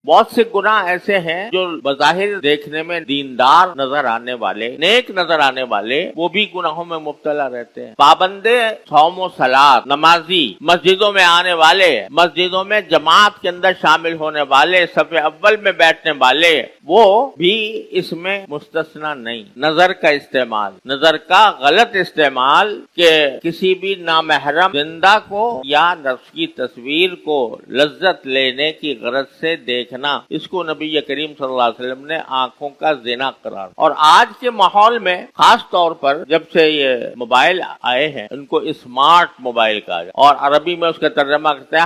बहुत से गुनाह ऐसे हैं जो बज़ाहिर देखने में दीनदार नजर आने वाले, नेक नजर आने वाले, वो भी गुनाहों में मुब्तला रहते हैं। पाबंदे सौम व सलात, नमाजी, मस्जिदों में आने वाले, मस्जिदों में जमात के अंदर शामिल होने वाले, सफ़े अव्वल में बैठने वाले, वो भी इसमें मुस्तस्ना नहीं। नजर का इस्तेमाल, नजर का गलत इस्तेमाल के किसी भी नामहरम जिंदा को या नफ्स की तस्वीर को लज्जत लेने की गरज से देखना, इसको नबी करीम सल्लल्लाहु अलैहि वसल्लम ने आंखों का ज़िना करार। और आज के माहौल में खास तौर पर जब से ये मोबाइल आए हैं, इनको स्मार्ट मोबाइल कहा जाए और अरबी में उसका तर्जमा करते हैं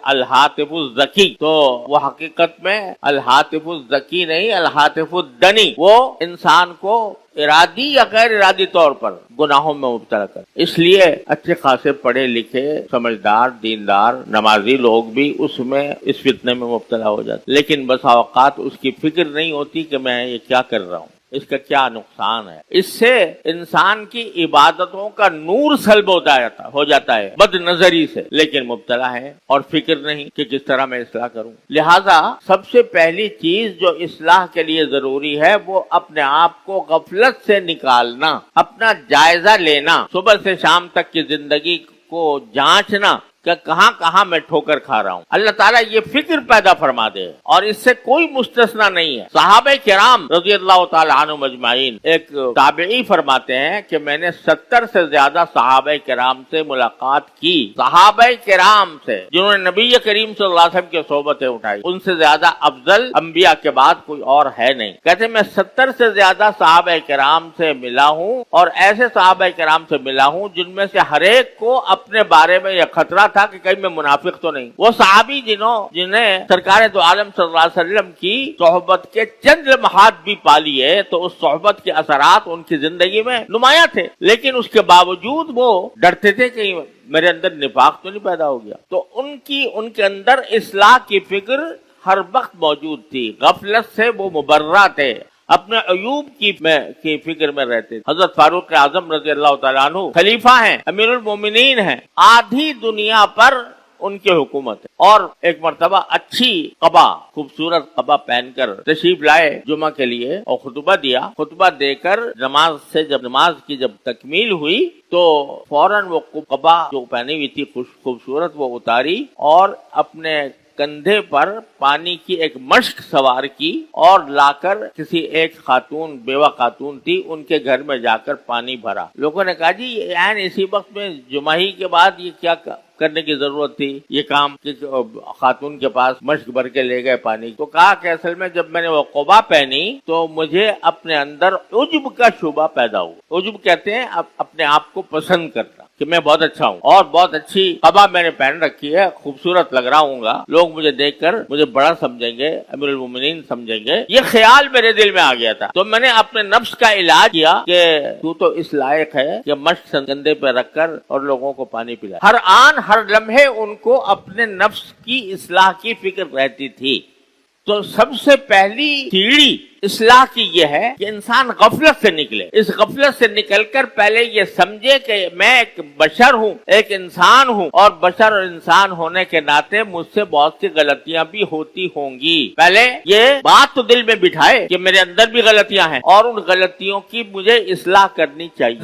अल हातिफुज ज़की, तो वो हकीकत में अल हातिफुज ज़की नहीं, अल हातिफुज दनी, वो इंसान को इरादी या गैर इरादी तौर पर गुनाहों में मुब्तला कर। इसलिए अच्छे खासे पढ़े लिखे, समझदार, दीनदार, नमाजी लोग भी उसमें, इस फितने में मुब्तला हो जाते, लेकिन बसा औकात उसकी फिक्र नहीं होती कि मैं ये क्या कर रहा हूँ, इसका क्या नुकसान है। इससे इंसान की इबादतों का नूर सल्ब हो जाता है बदनजरी से, लेकिन मुब्तला है और फिक्र नहीं कि किस तरह मैं इस्लाह करूं। लिहाजा सबसे पहली चीज जो इस्लाह के लिए जरूरी है वो अपने आप को गफलत से निकालना, अपना जायजा लेना, सुबह से शाम तक की जिंदगी को जांचना कि कहाँ कहाँ मैं ठोकर खा रहा हूँ। अल्लाह ताला ये फिक्र पैदा फरमा दे और इससे कोई मुस्तस्ना नहीं है। सहाबे किराम रज़ियल्लाहु ताला अन्हुम अजमाइन, एक ताबई फरमाते हैं कि मैंने 70 से ज्यादा सहाबे किराम से मुलाकात की, सहाबे किराम से जिन्होंने नबी करीम सल्लल्लाहु अलैहि वसल्लम की सोबतें उठाई, उनसे ज्यादा अफजल अंबिया के बाद कोई और है नहीं। कहते मैं 70 से ज्यादा सहाबे किराम से मिला हूँ और ऐसे सहाबे किराम से मिला हूँ जिनमें से हर एक को अपने बारे में यह खतरा था कि कहीं मैं मुनाफिक तो नहीं। वो सहाबी जिन्हें सरकार दो आलम सल्लल्लाहु अलैहि वसल्लम की सोहबत के चंद लम्हात भी पा लिए, तो उस सोहबत के असरात उनकी जिंदगी में नुमाया थे, लेकिन उसके बावजूद वो डरते थे कि मेरे अंदर निफाक तो नहीं पैदा हो गया। तो उनके अंदर इस्लाह की फिक्र हर वक्त मौजूद थी, गफलत से वो मुबर्रा थे, अपने अयूब की फिक्र में रहते। हजरत फारूक आजम रज़ी अल्लाह तआला अन्हु खलीफा हैं, अमीरुल मोमिनीन हैं, आधी दुनिया पर उनकी हुकूमत है। और एक मर्तबा अच्छी कबा, खूबसूरत कबा पहनकर तशरीफ लाए जुमा के लिए और खुतबा दिया। खुतबा देकर नमाज की जब तकमील हुई तो फौरन वो कबा जो पहनी हुई थी खूबसूरत, वो उतारी और अपने कंधे पर पानी की एक मश्क सवार की और लाकर किसी एक खातून, बेवा खातून थी, उनके घर में जाकर पानी भरा। लोगों ने कहा जी यान इसी वक्त में जुमाही के बाद ये क्या करने की जरूरत थी, ये काम कि खातून के पास मश्क भर के ले गए पानी। तो कहा कि असल में जब मैंने वो क़ुबा पहनी तो मुझे अपने अंदर उज्ब का शुबा पैदा हुआ। उज्ब कहते हैं अपने आप को पसंद करना कि मैं बहुत अच्छा हूँ और बहुत अच्छी कबा मैंने पहन रखी है, खूबसूरत लग रहा हूँगा, लोग मुझे देखकर मुझे बड़ा समझेंगे, अमीरुल मोमिनीन समझेंगे। ये ख्याल मेरे दिल में आ गया था। तो मैंने अपने नफ्स का इलाज किया कि तू तो इस लायक है कि मश्क कंधे पे रखकर और लोगों को पानी पिला। हर आन हर लम्हे उनको अपने नफ्स की इस्लाह की फिक्र रहती थी। तो सबसे पहली सीढ़ी इस्लाह की यह है कि इंसान गफलत से निकले। इस गफलत से निकलकर पहले ये समझे कि मैं एक बशर हूँ, एक इंसान हूँ और बशर और इंसान होने के नाते मुझसे बहुत सी गलतियां भी होती होंगी। पहले ये बात तो दिल में बिठाए कि मेरे अंदर भी गलतियां हैं और उन गलतियों की मुझे इस्लाह करनी चाहिए।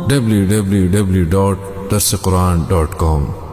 www.darsequran.com